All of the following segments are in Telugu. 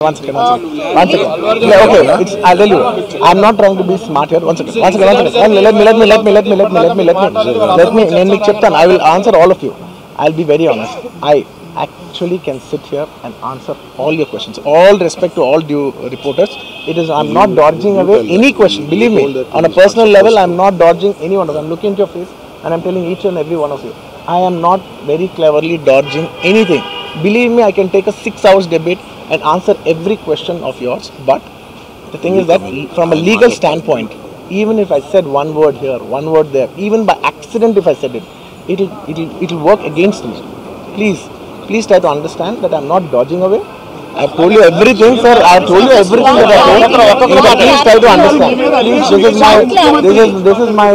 One second. Yeah, okay, I'll tell you. I'm not trying to be smart here. One second. Let me. I will answer all of you. I'll be very honest. I actually can sit here and answer all your questions. All respect to all due reporters. I'm not dodging away any question. Believe me, on a personal level, I'm not dodging any one of them. I'm looking into your face and I'm telling each and every one of you. I am not very cleverly dodging anything. Believe me, I can take a 6 hours debate and answer every question of yours, but the thing is that from a legal standpoint, even if I said one word here, one word there, even by accident if I said it, it'll work against me. Please try to understand that I'm not dodging away. I've told you everything, sir. I've told you everything that I told. Please try to understand. This is my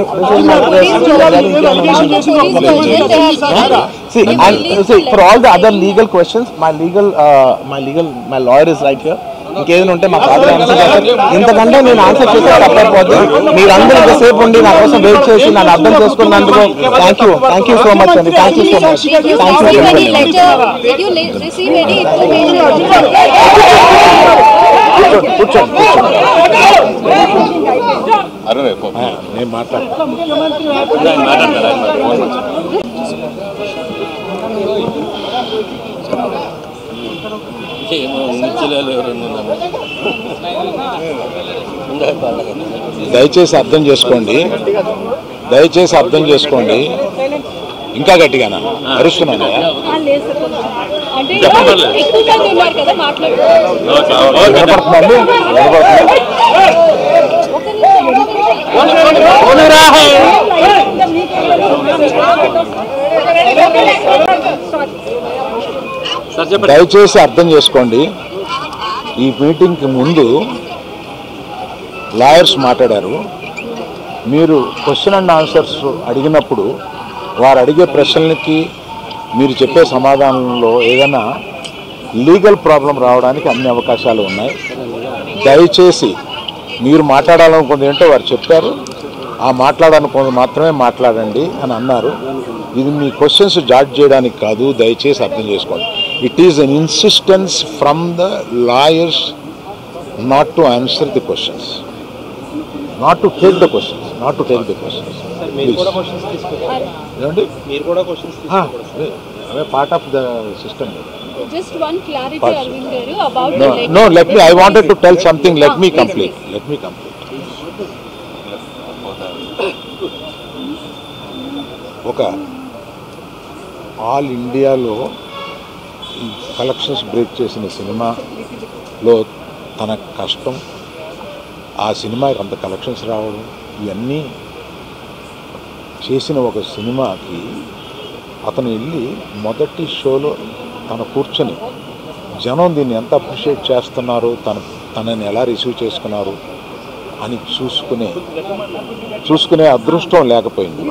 See, for all the other legal questions, my lawyer is right here. ఇంకేదైనా ఉంటే మా ఫాదర్ ఆన్సర్ చేస్తారు. ఇంతకంటే నేను ఆన్సర్ చేస్తే తప్పైపోతుంది. మీరందరూ ఇంతసేపు ఉండి నా కోసం వెయిట్ చేసి నన్ను అర్థం చేసుకున్నందుకు థ్యాంక్ యూ సో మచ్ అండి. Thank you so much. కూర్చోండి. నేను మాట్లాడతాను. దయచేసి అర్థం చేసుకోండి. ఇంకా గట్టిగానా అరుస్తున్నాను. దయచేసి అర్థం చేసుకోండి. ఈ మీటింగ్కి ముందు లాయర్స్ మాట్లాడారు. మీరు క్వశ్చన్ అండ్ ఆన్సర్స్ అడిగినప్పుడు వారు అడిగే ప్రశ్నలకి మీరు చెప్పే సమాధానంలో ఏదైనా లీగల్ ప్రాబ్లం రావడానికి అన్ని అవకాశాలు ఉన్నాయి. దయచేసి మీరు మాట్లాడాలనుకుంది ఏంటో వారు చెప్పారు. ఆ మాట్లాడాలనుకుంది మాత్రమే మాట్లాడండి అని అన్నారు. ఇది మీ క్వశ్చన్స్ జాడ్జ్ చేయడానికి కాదు. దయచేసి అర్థం చేసుకోండి. It is an insistence from the lawyers not to answer the questions, not to take the questions. Part of the system. Just one clarity, Arvind garu, about No, I wanted to tell something. Let me complete. All India lo collections break చేసిన సినిమాలో తన కష్టం, ఆ సినిమాకి అంత కలెక్షన్స్ రావడం, ఇవన్నీ చేసిన ఒక సినిమాకి అతను వెళ్ళి మొదటి షోలో తను కూర్చొని జనం దీన్ని ఎంత అప్రిషియేట్ చేస్తున్నారు, తనని ఎలా రిసీవ్ చేసుకున్నారు అని చూసుకునే అదృష్టం లేకపోయింది.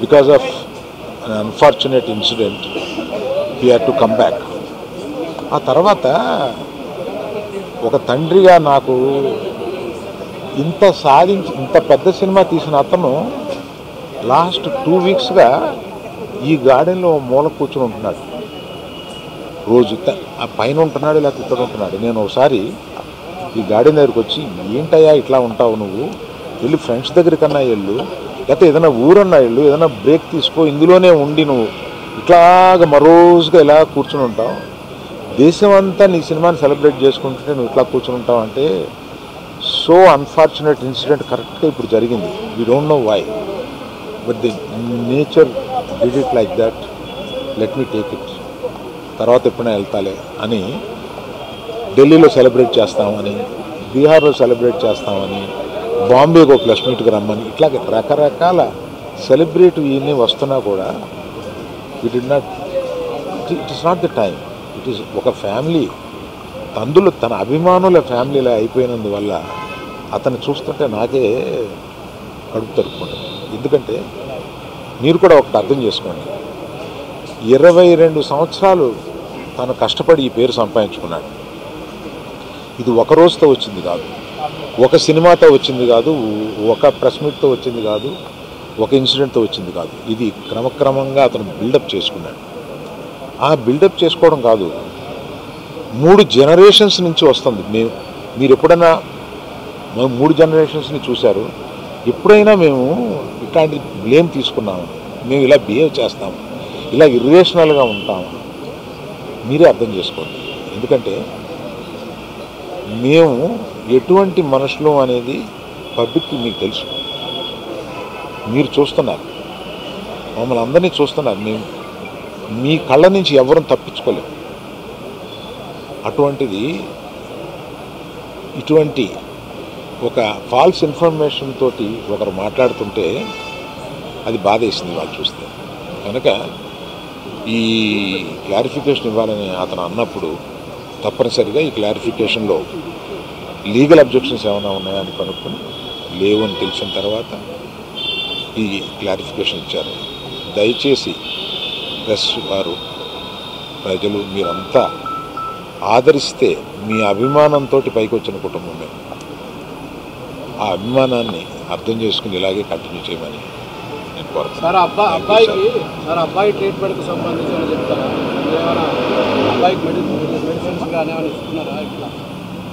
Because of an unfortunate incident, we had to come back. ఆ తర్వాత ఒక తండ్రిగా నాకు ఇంత పెద్ద సినిమా తీసిన అతను లాస్ట్ 2 వీక్స్గా ఈ గార్డెన్లో మూల కూర్చుని ఉంటున్నాడు. రోజు ఆ పైన ఉంటున్నాడు, లేకపోతే ఇక్కడ ఉంటున్నాడు. నేను ఒకసారి ఈ గార్డెన్ దగ్గరికి వచ్చి, ఏంటయ్యా ఇట్లా ఉంటావు, నువ్వు వెళ్ళి ఫ్రెండ్స్ దగ్గరికన్నా వెళ్ళు, లేకపోతే ఏదైనా ఊరన్నా వెళ్ళు, ఏదైనా బ్రేక్ తీసుకో, ఇందులోనే ఉండి నువ్వు ఇట్లాగా మరోజుగా ఇలా కూర్చుని ఉంటావు, దేశం అంతా నీ సినిమాని సెలబ్రేట్ చేసుకుంటుంటే నువ్వు ఇట్లా కూర్చుని ఉంటావు అంటే, సో అన్ఫార్చునేట్ ఇన్సిడెంట్ కరెక్ట్గా ఇప్పుడు జరిగింది. We don't know why, but the nature did it like that. Let me take it, తర్వాత ఎప్పుడైనా వెళ్తాలే అని ఢిల్లీలో సెలబ్రేట్ చేస్తామని, బీహార్లో సెలబ్రేట్ చేస్తామని, బాంబేకి ఒక ప్లస్ మీట్కి రమ్మని, ఇట్లా రకరకాల సెలబ్రేట్ ఇవన్నీ వస్తున్నా కూడా it is not the time. It is ఒక ఫ్యామిలీ, అందులో తన అభిమానుల ఫ్యామిలీలా అయిపోయినందువల్ల అతను చూస్తుంటే నాకే కడుపు తరుపుకుంటుంది. ఎందుకంటే మీరు కూడా ఒకటి అర్థం చేసుకోండి, 22 సంవత్సరాలు తను కష్టపడి ఈ పేరు సంపాదించుకున్నాడు. ఇది ఒక రోజుతో వచ్చింది కాదు, ఒక సినిమాతో వచ్చింది కాదు, ఒక ప్రెస్ మీట్తో వచ్చింది కాదు, ఒక ఇన్సిడెంట్తో వచ్చింది కాదు. ఇది క్రమక్రమంగా అతను బిల్డప్ చేసుకున్నాడు. ఆ బిల్డప్ చేసుకోవడం కాదు, 3 జనరేషన్స్ నుంచి వస్తుంది. మీరు ఎప్పుడైనా 3 జనరేషన్స్ని చూశారు? ఎప్పుడైనా మేము ఇట్లాంటి బ్లేమ్ తీసుకున్నాము, మేము ఇలా బిహేవ్ చేస్తాము, ఇలా ఇర్రేషనల్గా ఉంటాము? మీరే అర్థం చేసుకోండి. ఎందుకంటే మేము ఎటువంటి మనుషులు అనేది పబ్లిక్కి మీకు తెలుసు, మీరు చూస్తున్నారు, మమ్మల్ని అందరినీ చూస్తున్నారు. మేము మీ కళ్ళ నుంచి ఎవరూ తప్పించుకోలేము. అటువంటిది ఇటువంటి ఒక ఫాల్స్ ఇన్ఫర్మేషన్ తోటి ఒకరు మాట్లాడుతుంటే అది బాధేసింది వాళ్ళు చూస్తే. కనుక ఈ క్లారిఫికేషన్ ఇవ్వాలని అతను అన్నప్పుడు తప్పనిసరిగా ఈ క్లారిఫికేషన్లో లీగల్ అబ్జెక్షన్స్ ఏమైనా ఉన్నాయని కనుక్కొని లేవు అని తెలిసిన తర్వాత ఈ క్లారిఫికేషన్ ఇచ్చారు. దయచేసి ప్రెస్ వారు, ప్రజలు మీరంతా ఆదరిస్తే, మీ అభిమానంతో పైకి వచ్చిన కుటుంబం మేము, ఆ అభిమానాన్ని అర్థం చేసుకుని ఇలాగే కంటిన్యూ చేయమని నేను కోరుతున్నాను. సార్ అబ్బాయి ట్రీట్మెంట్కి సంబంధించి చెప్తారా? ఏమైనా అబ్బాయికి మెడిసిన్స్ కానీ ఏమైనా ఇస్తున్నారా? ఇట్లా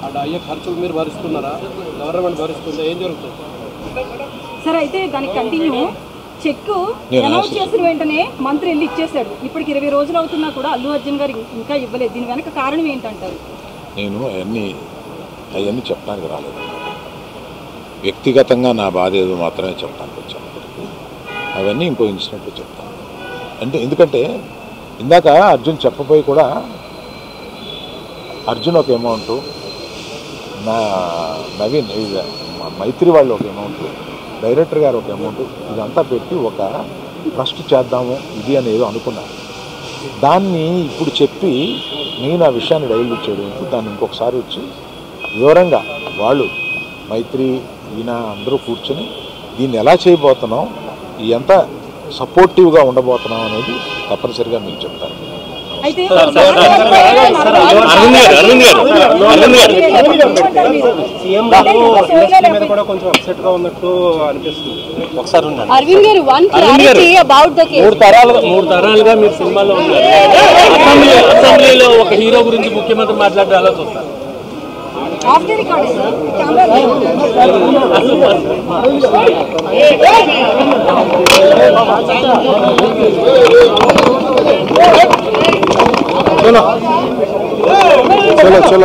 అటు అయ్యే ఖర్చులు మీరు భరిస్తున్నారా? గవర్నమెంట్ భరిస్తుందా? ఏం జరుగుతుంది సార్? అయితే దానికి కంటిన్యూ చెక్ అనౌన్స్ చేసిన వెంటనే మంత్రి వెళ్ళి ఇచ్చేసాడు. ఇప్పటికి 20 రోజులు అవుతున్నా కూడా అల్లు అర్జున్ గారు ఇంకా ఇవ్వలేదు. దీని వెనక కారణం ఏంటంటారు? నేను అవన్నీ చెప్పడానికి రాలేదు. వ్యక్తిగతంగా నా బాధ ఏదో మాత్రమే చెప్పడానికి వచ్చాను. అవన్నీ ఇంకో ఇన్సిడెంట్లో చెప్తాను. ఎందుకంటే ఇందాక అర్జున్ చెప్పబోయి కూడా అర్జున్ ఒక అమౌంట్, నా నవీన్ మైత్రి వాళ్ళు ఒక అమౌంట్, డైరెక్టర్ గారు ఒక అమౌంట్, ఇదంతా పెట్టి ఒక ట్రస్ట్ చేద్దాము ఇది అని ఏదో అనుకున్నాను. దాన్ని ఇప్పుడు చెప్పి నేను ఆ విషయాన్ని డైల్యూట్ చేయడం, దాన్ని ఇంకొకసారి వచ్చి వివరంగా వాళ్ళు మైత్రి ఈయన అందరూ కూర్చొని దీన్ని ఎలా చేయబోతున్నాం, ఎంత సపోర్టివ్గా ఉండబోతున్నాం అనేది తప్పనిసరిగా మీకు చెప్తాను. అరవింద్ గారు, one clarity about the case. 3 తరాలుగా మీరు సినిమాలో ఉన్నారు. అసెంబ్లీలో ఒక హీరో గురించి ముఖ్యమంత్రి మాట్లాడే అలా చూస్తారు. Of the record sir, camera చలో